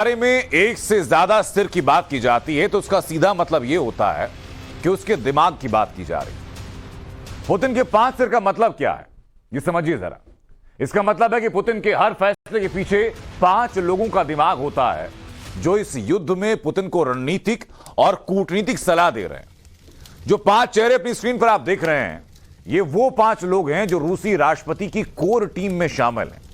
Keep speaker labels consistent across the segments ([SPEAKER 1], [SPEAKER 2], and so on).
[SPEAKER 1] बारे में एक से ज्यादा सिर की बात की जाती है तो उसका सीधा मतलब यह होता है कि उसके दिमाग की बात की जा रही है। पुतिन के 5 सिर का मतलब क्या है, ये समझिए जरा। इसका मतलब है कि पुतिन के हर फैसले के पीछे 5 लोगों का दिमाग होता है जो इस युद्ध में पुतिन को रणनीतिक और कूटनीतिक सलाह दे रहे हैं। जो 5 चेहरे अपनी स्क्रीन पर आप देख रहे हैं, ये वो 5 लोग हैं जो रूसी राष्ट्रपति की कोर टीम में शामिल हैं।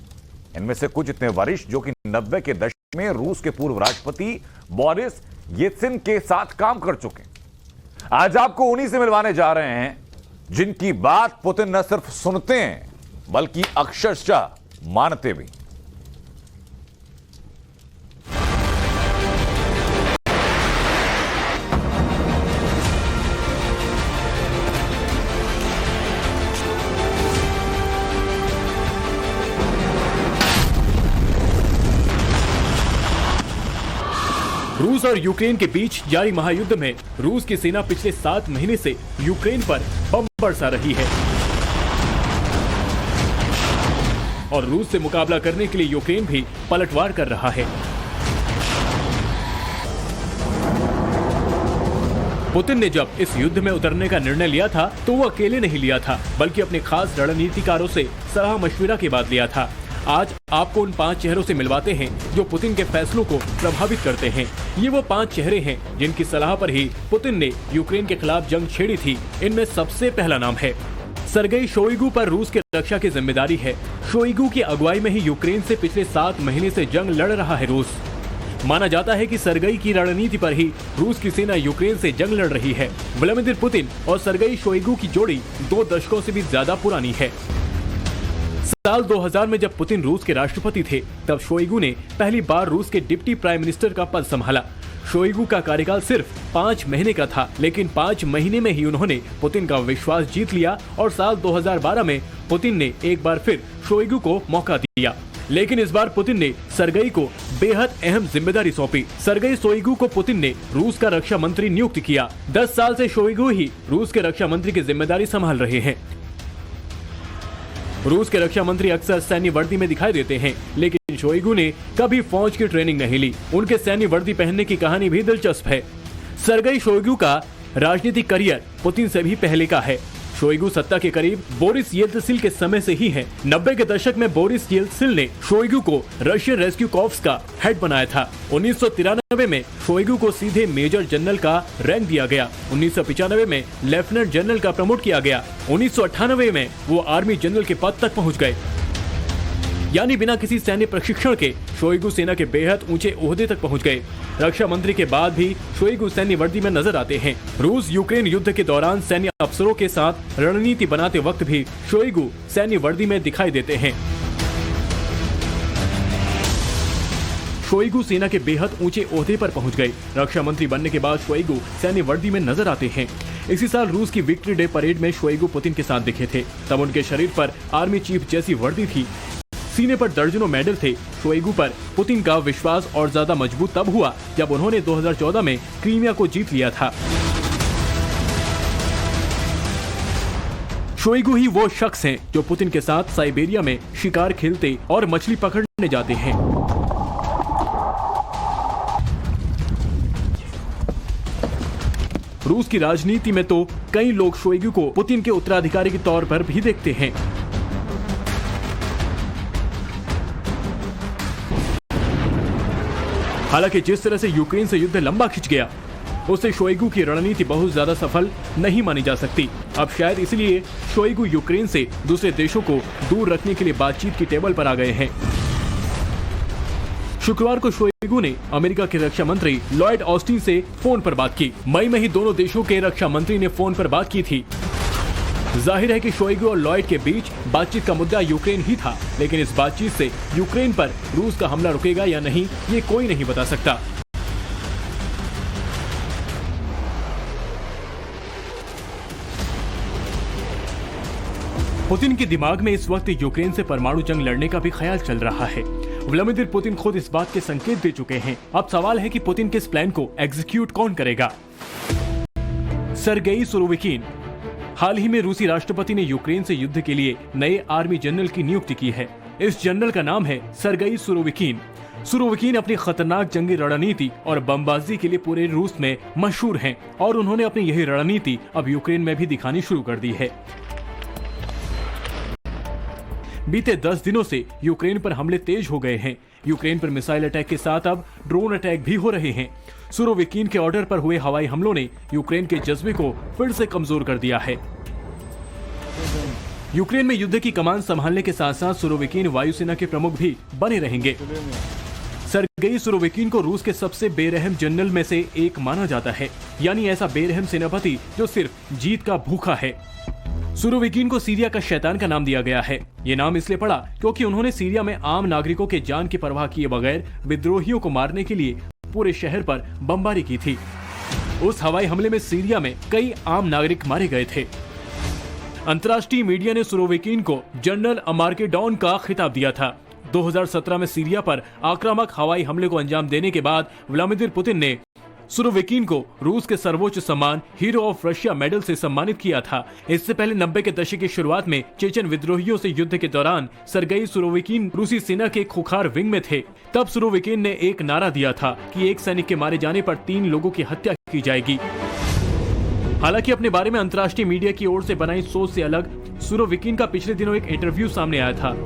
[SPEAKER 1] इनमें से कुछ इतने वरिष्ठ जो कि 90 के दशक में रूस के पूर्व राष्ट्रपति बोरिस येल्त्सिन के साथ काम कर चुके हैं। आज आपको उन्हीं से मिलवाने जा रहे हैं जिनकी बात पुतिन न सिर्फ सुनते हैं बल्कि अक्षरशः मानते भी।
[SPEAKER 2] रूस और यूक्रेन के बीच जारी महायुद्ध में रूस की सेना पिछले 7 महीने से यूक्रेन पर बम बरसा रही है और रूस से मुकाबला करने के लिए यूक्रेन भी पलटवार कर रहा है। पुतिन ने जब इस युद्ध में उतरने का निर्णय लिया था तो वो अकेले नहीं लिया था, बल्कि अपने खास रणनीतिकारों से सलाह मशविरा के बाद लिया था। आज आपको उन 5 चेहरों से मिलवाते हैं जो पुतिन के फैसलों को प्रभावित करते हैं। ये वो 5 चेहरे हैं जिनकी सलाह पर ही पुतिन ने यूक्रेन के खिलाफ जंग छेड़ी थी। इनमें सबसे पहला नाम है सर्गेई शोइगु पर रूस के रक्षा की जिम्मेदारी है। शोइगु की अगुवाई में ही यूक्रेन से पिछले 7 महीने से जंग लड़ रहा है रूस। माना जाता है कि सर्गेई की रणनीति पर ही रूस की सेना यूक्रेन से जंग लड़ रही है। व्लादिमीर पुतिन और सर्गेई शोइगु की जोड़ी 2 दशकों से भी ज्यादा पुरानी है। साल 2000 में जब पुतिन रूस के राष्ट्रपति थे तब शोइगु ने पहली बार रूस के डिप्टी प्राइम मिनिस्टर का पद संभाला। शोइगु का कार्यकाल सिर्फ 5 महीने का था, लेकिन 5 महीने में ही उन्होंने पुतिन का विश्वास जीत लिया और साल 2012 में पुतिन ने एक बार फिर शोइगु को मौका दिया। लेकिन इस बार पुतिन ने सर्गेई को बेहद अहम जिम्मेदारी सौंपी। सर्गेई शोइगु को पुतिन ने रूस का रक्षा मंत्री नियुक्त किया। 10 साल से शोइगु ही रूस के रक्षा मंत्री की जिम्मेदारी संभाल रहे हैं। रूस के रक्षा मंत्री अक्सर सैन्य वर्दी में दिखाई देते हैं, लेकिन शोइगु ने कभी फौज की ट्रेनिंग नहीं ली। उनके सैन्य वर्दी पहनने की कहानी भी दिलचस्प है। सर्गेई शोइगु का राजनीतिक करियर पुतिन से भी पहले का है। शोइगु सत्ता के करीब बोरिस येल्त्सिन के समय से ही है। 90 के दशक में बोरिस येल्त्सिन ने शोइगु को रशियन रेस्क्यू कॉर्प्स का हेड बनाया था। 1993 में शोइगु को सीधे मेजर जनरल का रैंक दिया गया। 1995 में लेफ्टिनेंट जनरल का प्रमोट किया गया। 1998 में वो आर्मी जनरल के पद तक पहुंच गए। यानी बिना किसी सैन्य प्रशिक्षण के शोइगु सेना के बेहद ऊंचे ओहदे तक पहुंच गए। रक्षा मंत्री के बाद भी शोइगु सैन्य वर्दी में नजर आते हैं। रूस यूक्रेन युद्ध के दौरान सैन्य अफसरों के साथ रणनीति बनाते वक्त भी शोइगु सैन्य वर्दी में दिखाई देते हैं। शोइगु सेना के बेहद ऊंचे ओहदे पर पहुंच गए। रक्षा मंत्री बनने के बाद शोइगु सैन्य वर्दी में नजर आते हैं। इसी साल रूस की विक्ट्री डे परेड में शोइगु पुतिन के साथ दिखे थे। तब उनके शरीर पर आर्मी चीफ जैसी वर्दी थी। सीने पर दर्जनों मेडल थे। शोइगु पर पुतिन का विश्वास और ज्यादा मजबूत तब हुआ जब उन्होंने 2014 में क्रीमिया को जीत लिया था। शोइगु ही वो शख्स हैं जो पुतिन के साथ साइबेरिया में शिकार खेलते और मछली पकड़ने जाते हैं। रूस की राजनीति में तो कई लोग शोइगु को पुतिन के उत्तराधिकारी के तौर पर भी देखते हैं। हालांकि जिस तरह से यूक्रेन से युद्ध लंबा खिंच गया, उससे शोइगु की रणनीति बहुत ज्यादा सफल नहीं मानी जा सकती। अब शायद इसलिए शोइगु यूक्रेन से दूसरे देशों को दूर रखने के लिए बातचीत की टेबल पर आ गए हैं। शुक्रवार को शोइगु ने अमेरिका के रक्षा मंत्री लॉयड ऑस्टिन से फोन पर बात की। मई में ही दोनों देशों के रक्षा मंत्री ने फोन पर बात की थी। जाहिर है कि शोइगु और लॉयड के बीच बातचीत का मुद्दा यूक्रेन ही था, लेकिन इस बातचीत से यूक्रेन पर रूस का हमला रुकेगा या नहीं, ये कोई नहीं बता सकता। पुतिन के दिमाग में इस वक्त यूक्रेन से परमाणु जंग लड़ने का भी ख्याल चल रहा है। व्लादिमीर पुतिन खुद इस बात के संकेत दे चुके हैं। अब सवाल है कि पुतिन के इस प्लान को एग्जीक्यूट कौन करेगा। सर्गेई सुरोविकिन हाल ही में रूसी राष्ट्रपति ने यूक्रेन से युद्ध के लिए नए आर्मी जनरल की नियुक्ति की है। इस जनरल का नाम है सर्गेई सुरोविकिन। सुरोविकीन अपनी खतरनाक जंगी रणनीति और बमबाजी के लिए पूरे रूस में मशहूर हैं और उन्होंने अपनी यही रणनीति अब यूक्रेन में भी दिखानी शुरू कर दी है। बीते 10 दिनों से यूक्रेन पर हमले तेज हो गए हैं। यूक्रेन पर मिसाइल अटैक के साथ अब ड्रोन अटैक भी हो रहे हैं। सुरोविकीन के ऑर्डर पर हुए हवाई हमलों ने यूक्रेन के जज्बे को फिर से कमजोर कर दिया है। यूक्रेन में युद्ध की कमान संभालने के साथ साथ सुरोविकीन वायुसेना के प्रमुख भी बने रहेंगे। सर्गेई सुरोविकीन को रूस के सबसे बेरहम जनरल में से एक माना जाता है, यानी ऐसा बेरहम सेनापति जो सिर्फ जीत का भूखा है। सुरोविकीन को सीरिया का शैतान का नाम दिया गया है। ये नाम इसलिए पड़ा क्योंकि उन्होंने सीरिया में आम नागरिकों के जान की परवाह किए बगैर विद्रोहियों को मारने के लिए पूरे शहर पर बमबारी की थी। उस हवाई हमले में सीरिया में कई आम नागरिक मारे गए थे। अंतर्राष्ट्रीय मीडिया ने सुरोविकीन को जनरल अमार्केडॉन का खिताब दिया था। 2017 में सीरिया पर आक्रामक हवाई हमले को अंजाम देने के बाद व्लादिमीर पुतिन ने सुरोविकीन को रूस के सर्वोच्च सम्मान हीरो ऑफ रशिया मेडल से सम्मानित किया था। इससे पहले 90 के दशक की शुरुआत में चेचन विद्रोहियों से युद्ध के दौरान सर्गेई सुरोविकीन रूसी सेना के खुखार विंग में थे। तब सुरोविकीन ने एक नारा दिया था कि एक सैनिक के मारे जाने पर 3 लोगों की हत्या की जाएगी। हालांकि अपने बारे में अंतर्राष्ट्रीय मीडिया की ओर से बनाई सोच से अलग सुरोविकीन का पिछले दिनों एक इंटरव्यू सामने आया था।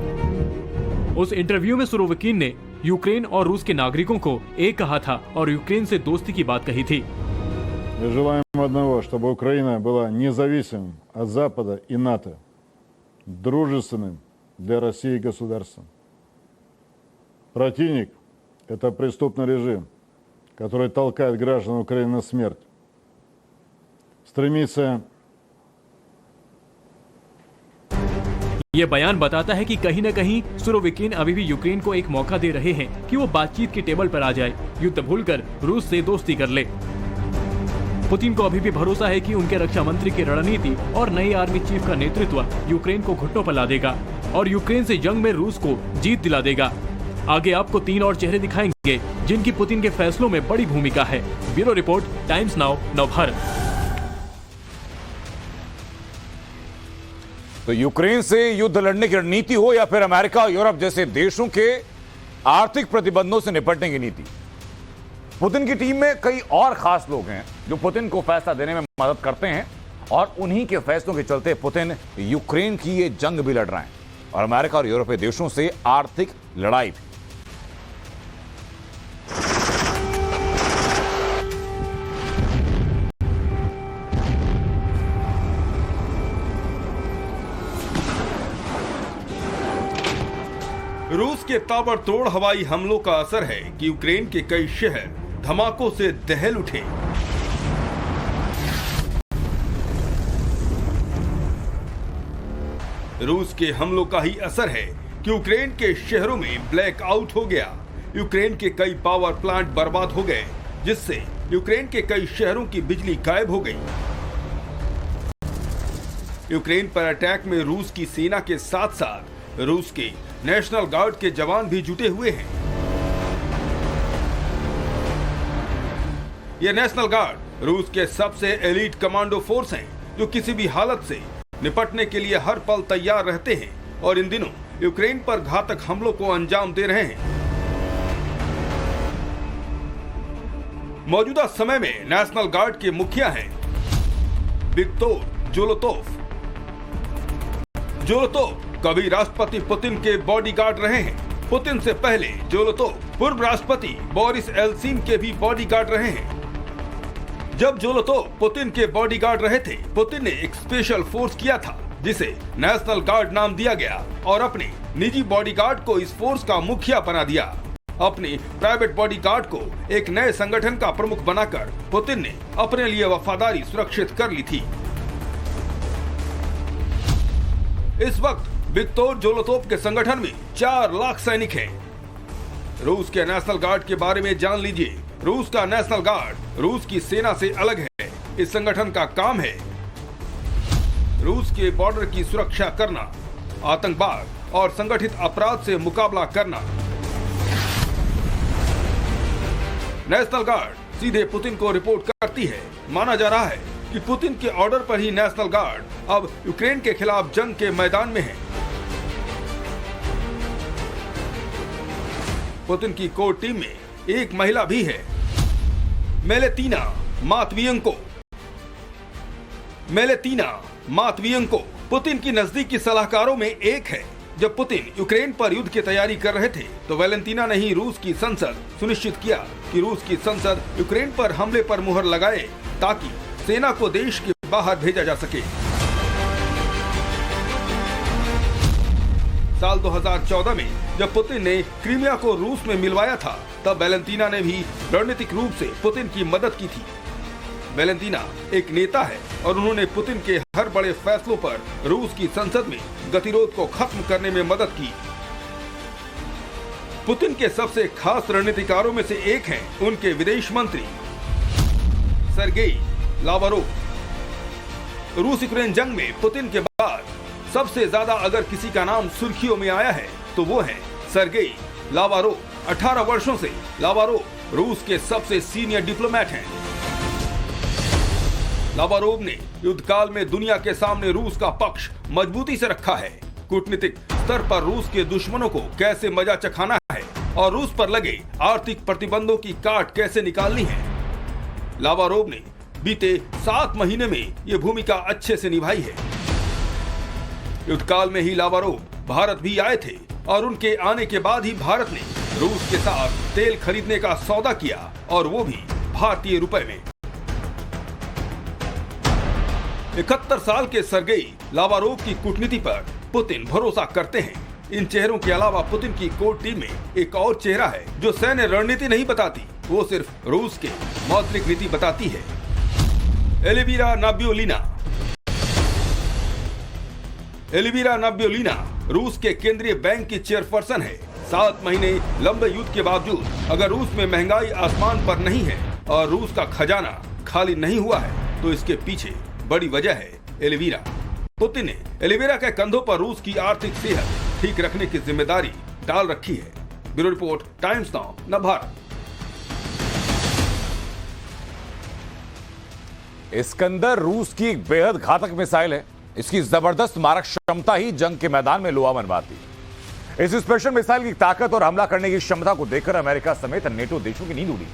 [SPEAKER 2] उस इंटरव्यू में सुरोविकीन ने यूक्रेन और रूस के नागरिकों को एक कहा था और यूक्रेन से दोस्ती की बात कही थी।
[SPEAKER 3] Желаем одного, чтобы Украина была независимым от Запада и НАТО, дружественным для России государством. Противник – это преступный режим, который толкает граждан Украины на смерть, стремится.
[SPEAKER 2] ये बयान बताता है कि कहीं न कहीं सुरोविकीन अभी भी यूक्रेन को एक मौका दे रहे हैं कि वो बातचीत के टेबल पर आ जाए, युद्ध भूलकर रूस से दोस्ती कर ले। पुतिन को अभी भी भरोसा है कि उनके रक्षा मंत्री की रणनीति और नए आर्मी चीफ का नेतृत्व यूक्रेन को घुटनों पर ला देगा और यूक्रेन से जंग में रूस को जीत दिला देगा। आगे आपको 3 और चेहरे दिखाएंगे जिनकी पुतिन के फैसलों में बड़ी भूमिका है। Bureau report, Times Now, Navbharat.
[SPEAKER 1] तो यूक्रेन से युद्ध लड़ने की रणनीति हो या फिर अमेरिका और यूरोप जैसे देशों के आर्थिक प्रतिबंधों से निपटने की नीति, पुतिन की टीम में कई और खास लोग हैं जो पुतिन को फैसला देने में मदद करते हैं और उन्हीं के फैसलों के चलते पुतिन यूक्रेन की ये जंग भी लड़ रहे हैं और अमेरिका और यूरोपीय देशों से आर्थिक लड़ाई भी।
[SPEAKER 4] रूस के ताबड़तोड़ हवाई हमलों का असर है कि यूक्रेन के कई शहर धमाकों से दहल उठे। रूस के हमलों का ही असर है कि यूक्रेन के शहरों में ब्लैक आउट हो गया। यूक्रेन के कई पावर प्लांट बर्बाद हो गए, जिससे यूक्रेन के कई शहरों की बिजली गायब हो गई। यूक्रेन पर अटैक में रूस की सेना के साथ साथ रूस के नेशनल गार्ड के जवान भी जुटे हुए हैं। ये नेशनल गार्ड रूस के सबसे एलीट कमांडो फोर्स हैं, जो किसी भी हालत से निपटने के लिए हर पल तैयार रहते हैं और इन दिनों यूक्रेन पर घातक हमलों को अंजाम दे रहे हैं। मौजूदा समय में नेशनल गार्ड के मुखिया हैं विक्टोर जोलोतोव। जोलोतोव कभी राष्ट्रपति पुतिन के बॉडीगार्ड रहे हैं। पुतिन से पहले जोलोतोव पूर्व राष्ट्रपति बोरिस एल्सिन के भी बॉडीगार्ड रहे हैं। जब जोलोतोव पुतिन के बॉडीगार्ड रहे थे, पुतिन ने एक स्पेशल फोर्स किया था जिसे नेशनल गार्ड नाम दिया गया और अपने निजी बॉडीगार्ड को इस फोर्स का मुखिया बना दिया। अपने प्राइवेट बॉडीगार्ड को एक नए संगठन का प्रमुख बनाकर पुतिन ने अपने लिए वफादारी सुरक्षित कर ली थी। इस वक्त विक्टोर जोलोतोव के संगठन में 4 लाख सैनिक हैं। रूस के नेशनल गार्ड के बारे में जान लीजिए। रूस का नेशनल गार्ड रूस की सेना से अलग है। इस संगठन का काम है रूस के बॉर्डर की सुरक्षा करना, आतंकवाद और संगठित अपराध से मुकाबला करना। नेशनल गार्ड सीधे पुतिन को रिपोर्ट करती है। माना जा रहा है कि पुतिन के ऑर्डर पर ही नेशनल गार्ड अब यूक्रेन के खिलाफ जंग के मैदान में है। पुतिन की कोर टीम में एक महिला भी है, मेलेतीना मात्वियेंको पुतिन की नजदीकी सलाहकारों में एक है। जब पुतिन यूक्रेन पर युद्ध की तैयारी कर रहे थे तो वैलेंटीना ने ही रूस की संसद सुनिश्चित किया कि रूस की संसद यूक्रेन पर हमले पर मुहर लगाए ताकि सेना को देश के बाहर भेजा जा सके। साल 2014 में जब पुतिन ने क्रीमिया को रूस में मिलवाया था, तब वैलेंटीना ने भी रणनीतिक रूप से पुतिन की मदद की थी। वैलेंटीना एक नेता है और उन्होंने पुतिन के हर बड़े फैसलों पर रूस की संसद में गतिरोध को खत्म करने में मदद की। पुतिन के सबसे खास रणनीतिकारों में से एक हैं उनके विदेश मंत्री सर्गेई लावरोव। रूस यूक्रेन जंग में पुतिन के बाद सबसे ज्यादा अगर किसी का नाम सुर्खियों में आया है तो वो है सर्गेई लावरोव। 18 वर्षों से लावरोव रूस के सबसे सीनियर डिप्लोमेट हैं। लावरोव ने युद्ध काल में दुनिया के सामने रूस का पक्ष मजबूती से रखा है। कूटनीतिक स्तर पर रूस के दुश्मनों को कैसे मजा चखाना है और रूस पर लगे आर्थिक प्रतिबंधों की काट कैसे निकालनी है, लावरोव ने बीते 7 महीने में ये भूमिका अच्छे से निभाई है। युद्ध काल में ही लावरोव भारत भी आए थे और उनके आने के बाद ही भारत ने रूस के साथ तेल खरीदने का सौदा किया और वो भी भारतीय रुपए में। 71 साल के सर्गेई लावरोव की कूटनीति पर पुतिन भरोसा करते हैं। इन चेहरों के अलावा पुतिन की कोर टीम में एक और चेहरा है जो सैन्य रणनीति नहीं बताती, वो सिर्फ रूस के मौद्रिक नीति बताती है। एलिवीरा नाबियोलिना रूस के केंद्रीय बैंक की चेयरपर्सन है। 7 महीने लंबे युद्ध के बावजूद अगर रूस में महंगाई आसमान पर नहीं है और रूस का खजाना खाली नहीं हुआ है तो इसके पीछे बड़ी वजह है एलिवीरा। पुतिन ने एलिवीरा के कंधों पर रूस की आर्थिक सेहत ठीक रखने की जिम्मेदारी डाल रखी है। Bureau report, Times Now, Navbharat.
[SPEAKER 1] Iskander रूस की एक बेहद घातक मिसाइल है। इसकी जबरदस्त मारक क्षमता ही जंग के मैदान में लोहा मनवाती। इस स्पेशल मिसाइल की ताकत और हमला करने की क्षमता को देखकर अमेरिका समेत नेटो देशों की नींद उड़ी।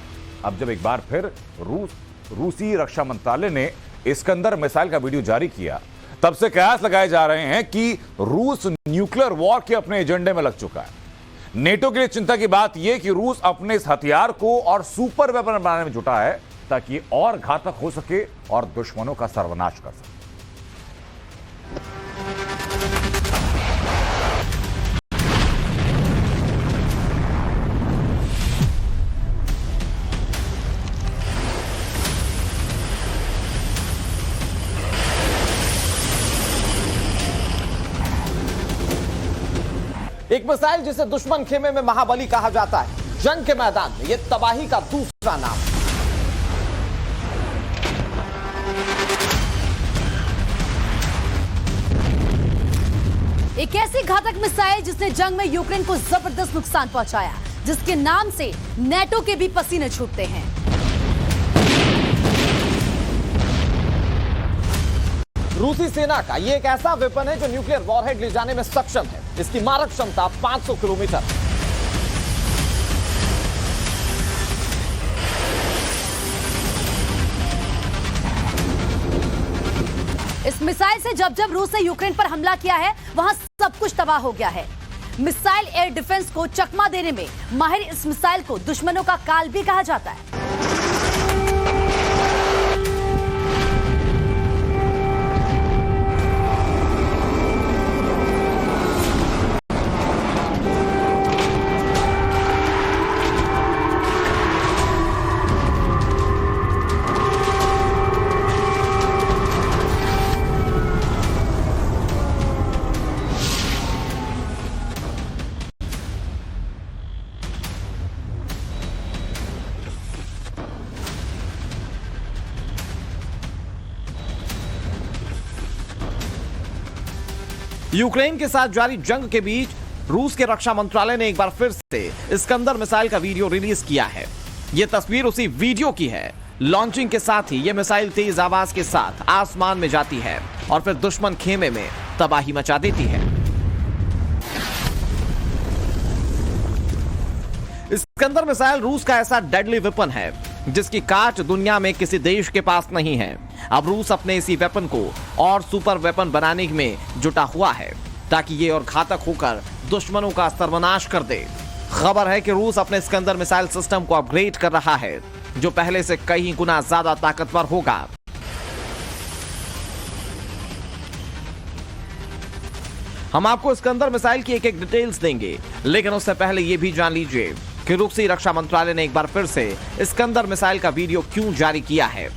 [SPEAKER 1] अब जब एक बार फिर रूसी रक्षा मंत्रालय ने इस्कंदर मिसाइल का वीडियो जारी किया, तब से कयास लगाए जा रहे हैं कि रूस न्यूक्लियर वॉर के अपने एजेंडे में लग चुका है। नेटो के लिए चिंता की बात यह कि रूस अपने इस हथियार को और सुपर वेपन बनाने में जुटा है ताकि और घातक हो सके और दुश्मनों का सर्वनाश कर सके।
[SPEAKER 5] एक मिसाइल जिसे दुश्मन खेमे में महाबली कहा जाता है, जंग के मैदान में यह तबाही का दूसरा नाम।
[SPEAKER 6] एक ऐसी घातक मिसाइल जिसने जंग में यूक्रेन को जबरदस्त नुकसान पहुंचाया, जिसके नाम से नेटो के भी पसीने छूटते हैं।
[SPEAKER 5] रूसी सेना का यह एक ऐसा वेपन है जो न्यूक्लियर वॉरहेड ले जाने में सक्षम है। इसकी मारक क्षमता 500 किलोमीटर।
[SPEAKER 6] इस मिसाइल से जब जब रूस ने यूक्रेन पर हमला किया है, वहां सब कुछ तबाह हो गया है। मिसाइल एयर डिफेंस को चकमा देने में माहिर इस मिसाइल को दुश्मनों का काल भी कहा जाता है।
[SPEAKER 5] यूक्रेन के साथ जारी जंग के बीच रूस के रक्षा मंत्रालय ने एक बार फिर से इस्कंदर मिसाइल का वीडियो रिलीज किया है। यह तस्वीर उसी वीडियो की है। लॉन्चिंग के साथ ही यह मिसाइल तेज आवाज के साथ आसमान में जाती है और फिर दुश्मन खेमे में तबाही मचा देती है। इस्कंदर मिसाइल रूस का ऐसा डेडली वेपन है जिसकी काट दुनिया में किसी देश के पास नहीं है। अब रूस अपने इसी वेपन को और सुपर वेपन बनाने में जुटा हुआ है ताकि ये और घातक होकर दुश्मनों का सर्वनाश कर दे। खबर है कि रूस अपने इस्कंदर मिसाइल सिस्टम को अपग्रेड कर रहा है जो पहले से कई गुना ज्यादा ताकतवर होगा। हम आपको इस्कंदर मिसाइल की एक एक डिटेल्स देंगे, लेकिन उससे पहले यह भी जान लीजिए कि रूसी रक्षा मंत्रालय ने एक बार फिर से इस्कंदर मिसाइल का वीडियो क्यों जारी किया है।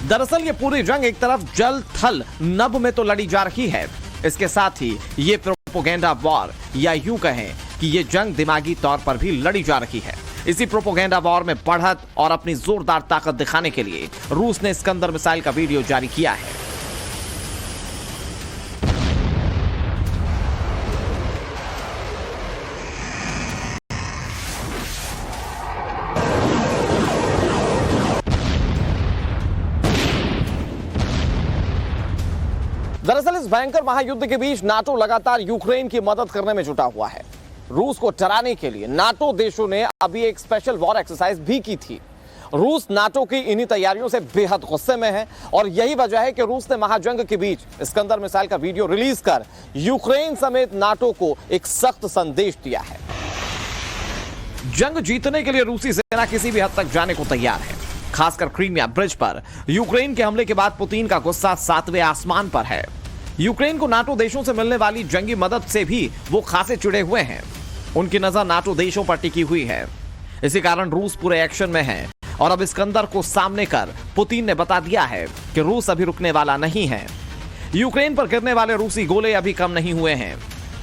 [SPEAKER 5] दरअसल ये पूरी जंग एक तरफ जल थल नभ में तो लड़ी जा रही है, इसके साथ ही ये प्रोपोगेंडा वॉर या यूं कहें कि ये जंग दिमागी तौर पर भी लड़ी जा रही है। इसी प्रोपोगेंडा वॉर में बढ़त और अपनी जोरदार ताकत दिखाने के लिए रूस ने इस्कंदर मिसाइल का वीडियो जारी किया है। दरअसल इस भयंकर महायुद्ध के बीच नाटो लगातार यूक्रेन की मदद करने में जुटा हुआ है। रूस को डराने के लिए नाटो देशों ने अभी एक स्पेशल वॉर एक्सरसाइज भी की थी। रूस नाटो की इन्हीं तैयारियों से बेहद गुस्से में है और यही वजह है कि रूस ने महाजंग के बीच इस्कंदर मिसाइल का वीडियो रिलीज कर यूक्रेन समेत नाटो को एक सख्त संदेश दिया है। जंग जीतने के लिए रूसी सेना किसी भी हद तक जाने को तैयार है। खासकर क्रीमिया ब्रिज पर यूक्रेन के हमले के बाद पुतिन का गुस्सा 7वें आसमान पर है। यूक्रेन को नाटो देशों से मिलने वाली जंगी मदद से भी वो खासे चिढ़े हुए हैं। उनकी नजर नाटो देशों पर टिकी हुई है। इसी कारण रूस पूरे एक्शन में है और अब इस्कंदर को सामने कर पुतिन ने बता दिया है कि रूस अभी रुकने वाला नहीं है। यूक्रेन पर गिरने वाले रूसी गोले अभी कम नहीं हुए हैं।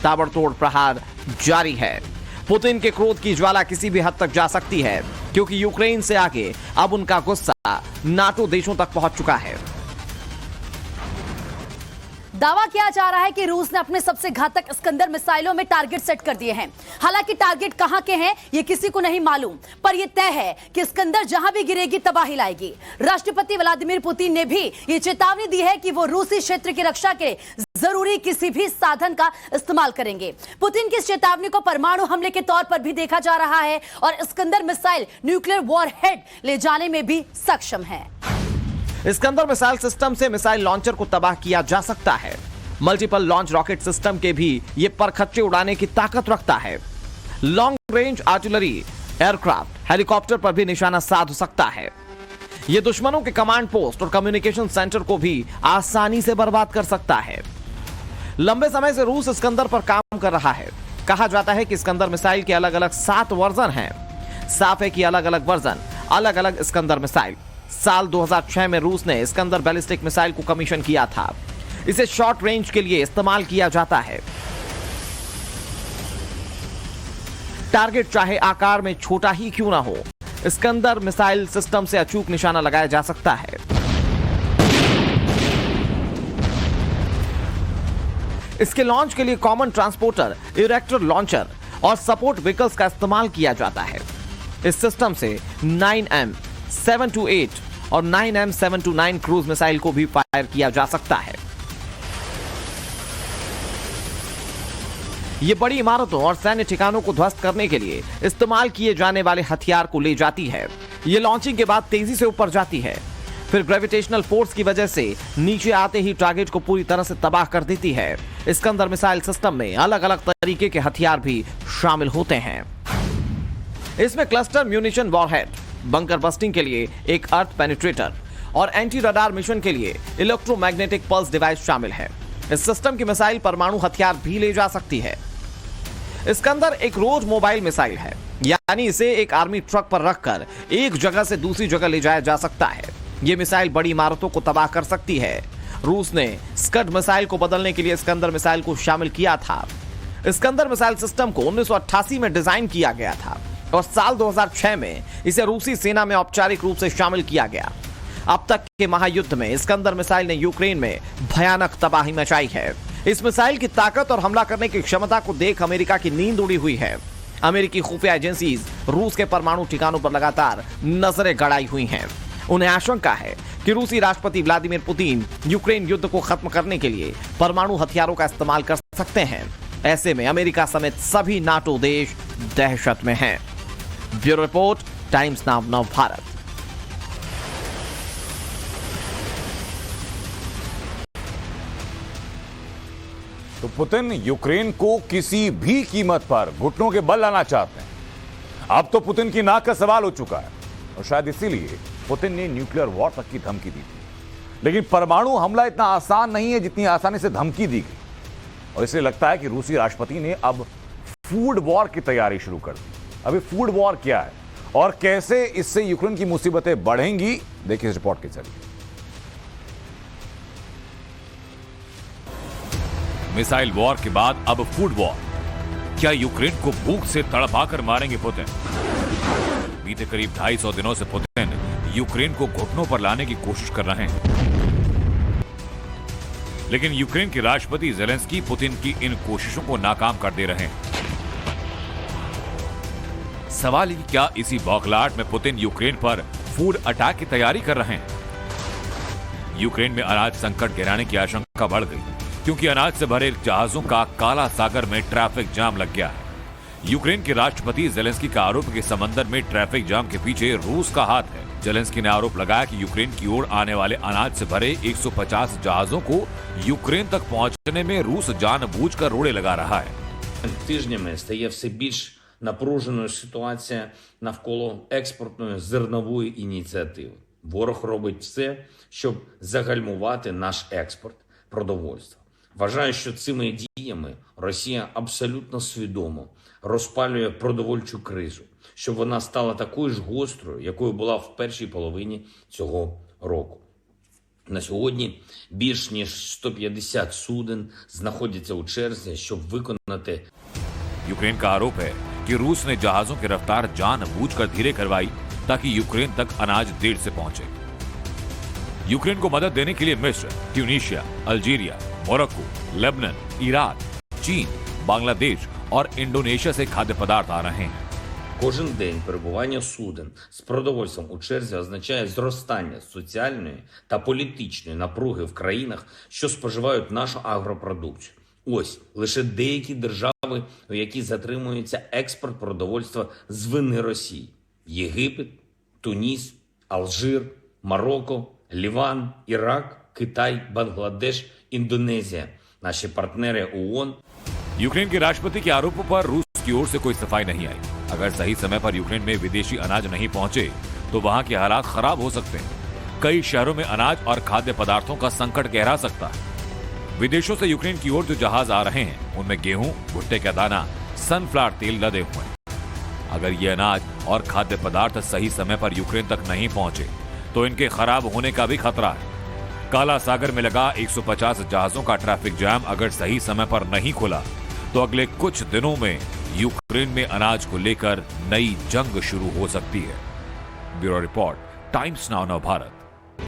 [SPEAKER 5] ताबड़तोड़ प्रहार जारी है। पुतिन के क्रोध की ज्वाला किसी भी हद तक जा सकती है क्योंकि यूक्रेन से आगे अब उनका गुस्सा नाटो देशों तक पहुंच चुका है।
[SPEAKER 6] दावा किया जा रहा है कि रूस ने अपने सबसे घातक इस्कंदर मिसाइलों में टारगेट सेट कर दिए हैं। हालांकि टारगेट कहां के हैं ये किसी को नहीं मालूम, पर यह तय है कि इस्कंदर जहां भी गिरेगी तबाही लाएगी। राष्ट्रपति व्लादिमीर पुतिन ने भी ये चेतावनी दी है कि वो रूसी क्षेत्र की रक्षा के जरूरी किसी भी साधन का इस्तेमाल करेंगे। पुतिन की इस चेतावनी को परमाणु हमले के तौर पर भी देखा जा रहा है और इस्कंदर मिसाइल न्यूक्लियर वॉरहेड ले जाने में भी सक्षम है।
[SPEAKER 5] इस्कंदर मिसाइल सिस्टम से मिसाइल लॉन्चर को तबाह किया जा सकता है। मल्टीपल लॉन्च रॉकेट सिस्टम के भी ये परखच्चे उड़ाने की ताकत रखता है। Long range artillery, aircraft, helicopter पर भी निशाना साध सकता है। ये दुश्मनों के कमांड पोस्ट और कम्युनिकेशन सेंटर को भी आसानी से बर्बाद कर सकता है। लंबे समय से रूस इस्कंदर पर काम कर रहा है। कहा जाता है कि इस्कंदर मिसाइल के अलग अलग 7 वर्जन हैं। साफ है कि अलग अलग वर्जन, अलग अलग इस्कंदर मिसाइल। साल 2006 में रूस ने इस्कंदर बैलिस्टिक मिसाइल को कमीशन किया था। इसे शॉर्ट रेंज के लिए इस्तेमाल किया जाता है। टारगेट चाहे आकार में छोटा ही क्यों ना हो, इस्कंदर मिसाइल सिस्टम से अचूक निशाना लगाया जा सकता है। इसके लॉन्च के लिए कॉमन ट्रांसपोर्टर, इरेक्टर लॉन्चर और सपोर्ट व्हीकल्स का इस्तेमाल किया जाता है। इस सिस्टम से 9M728 और 9M729 क्रूज मिसाइल को भी फायर किया जा सकता है। ये बड़ी इमारतों और सैन्य ठिकानों को ध्वस्त करने के लिए इस्तेमाल किए जाने वाले हथियार को ले जाती है। ये लॉन्चिंग के बाद तेजी से ऊपर जाती है, फिर ग्रेविटेशनल फोर्स की वजह से नीचे आते ही टारगेट को पूरी तरह से तबाह कर देती है। इस्कंदर मिसाइल सिस्टम में अलग अलग तरीके के हथियार भी शामिल होते हैं। इसमें cluster munition warhead, bunker busting के लिए एक अर्थ पेनिट्रेटर और एंटी रडार मिशन के लिए इलेक्ट्रोमैग्नेटिक पल्स डिवाइस शामिल है। इस सिस्टम की मिसाइल परमाणु हथियार भी ले जा सकती है। इस्कंदर एक रोड मोबाइल मिसाइल है, यानी इसे एक आर्मी ट्रक पर रखकर एक जगह से दूसरी जगह ले जाया जा सकता है। यह मिसाइल बड़ी इमारतों को तबाह कर सकती है। रूस ने स्कड मिसाइल को बदलने के लिए इस्कंदर मिसाइल को शामिल किया था। इस्कंदर मिसाइल सिस्टम को 1988 में डिजाइन किया गया था और साल 2006 में इसे रूसी सेना में औपचारिक रूप से शामिल किया गया। अब तक के महायुद्ध में इस्कंदर मिसाइल ने यूक्रेन में भयानक तबाही मचाई है। इस मिसाइल की ताकत और हमला करने की क्षमता को देख अमेरिका की नींद उड़ी हुई है। अमेरिकी खुफिया एजेंसीज रूस के परमाणु ठिकानों पर लगातार नजरें गड़ाई हुई हैं। उन्हें आशंका है कि रूसी राष्ट्रपति व्लादिमीर पुतिन यूक्रेन युद्ध को खत्म करने के लिए परमाणु हथियारों का इस्तेमाल कर सकते हैं। ऐसे में अमेरिका समेत सभी नाटो देश दहशत में हैं। ब्यूरो रिपोर्ट, टाइम्स नाउ नव भारत।
[SPEAKER 1] तो पुतिन यूक्रेन को किसी भी कीमत पर घुटनों के बल लाना चाहते हैं। अब तो पुतिन की नाक का सवाल हो चुका है और शायद इसीलिए पुतिन ने न्यूक्लियर वॉर तक की धमकी दी थी। लेकिन परमाणु हमला इतना आसान नहीं है जितनी आसानी से धमकी दी गई, और इसलिए लगता है कि रूसी राष्ट्रपति ने अब फूड वॉर की तैयारी शुरू कर दी। अभी फूड वॉर क्या है और कैसे इससे यूक्रेन की मुसीबतें बढ़ेंगी, देखिए इस रिपोर्ट के जरिए। मिसाइल वॉर के बाद अब फूड वॉर। क्या यूक्रेन को भूख से तड़पाकर मारेंगे पुतिन? बीते करीब 250 दिनों से पुतिन यूक्रेन को घुटनों पर लाने की कोशिश कर रहे हैं, लेकिन यूक्रेन के राष्ट्रपति ज़ेलेंस्की पुतिन की इन कोशिशों को नाकाम कर दे रहे हैं। सवाल है कि क्या इसी बौखलाहट में पुतिन यूक्रेन पर फूड अटैक की तैयारी कर रहे हैं? यूक्रेन में अनाज संकट गहराने की आशंका बढ़ गई क्योंकि अनाज से भरे जहाजों का काला सागर में ट्रैफिक जाम लग गया है। यूक्रेन के राष्ट्रपति ज़ेलेंस्की का आरोप है कि समंदर में ट्रैफिक जाम के पीछे रूस का हाथ है। ज़ेलेंस्की ने आरोप लगाया कि यूक्रेन की ओर आने वाले अनाज से भरे 150 जहाजों को यूक्रेन तक पहुंचने में रूस जानबूझकर रोड़े लगा रहा है।
[SPEAKER 7] Тижнями стає все більш напруженою ситуація навколо експортної зернової ініціативи. Ворог робить все, щоб загальмувати наш експорт продовольства. Вважаю, що цими діями Росія абсолютно свідомо розпалює продовольчу кризу, щоб вона стала такою ж гострою, якою була в першій половині цього року. На сьогодні більш ніж 150 суден знаходяться у черзі, щоб виконати.
[SPEAKER 1] यूक्रेन का आरोप है कि रूस ने जहाजों की रफ्तार जानबूझकर धीरे करवाई ताकि यूक्रेन तक अनाज देर से पहुंचे। यूक्रेन को मदद देने के लिए मिस्र, Tunisia, Algeria, Morocco, Lebanon, Iraq, चीन, बांग्लादेश और इंडोनेशिया से खाद्य पदार्थ आ रहे हैं।
[SPEAKER 7] Кожен день перебування суден з продовольством у черзі означає зростання соціальної та політичної напруги в країнах, що споживають нашу агропродукцію. Ось лише деякі держави, у які затримується експорт продовольства з вини Росії: Єгипет, Туніс, Алжир, Марокко, Ліван, Ірак, Китай, Бангладеш, Індонезія. Наші партнери ООН.
[SPEAKER 1] यूक्रेन के राष्ट्रपति के आरोपों पर रूस की ओर से कोई सफाई नहीं आई। अगर सही समय पर यूक्रेन में विदेशी अनाज नहीं पहुंचे तो वहां के हालात खराब हो सकते हैं। कई शहरों में अनाज और खाद्य पदार्थों का संकट गहरा सकता है। विदेशों से यूक्रेन की ओर जो जहाज आ रहे हैं उनमें गेहूं, भुट्टे का दाना, सनफ्लावर तेल लदे हुए हैं। अगर ये अनाज और खाद्य पदार्थ सही समय पर यूक्रेन तक नहीं पहुंचे तो इनके खराब होने का भी खतरा है। काला सागर में लगा 150 जहाजों का ट्रैफिक जैम अगर सही समय पर नहीं खुला तो अगले कुछ दिनों में यूक्रेन में अनाज को लेकर नई जंग शुरू हो सकती है। ब्यूरो रिपोर्ट, टाइम्स नाउ नव भारत।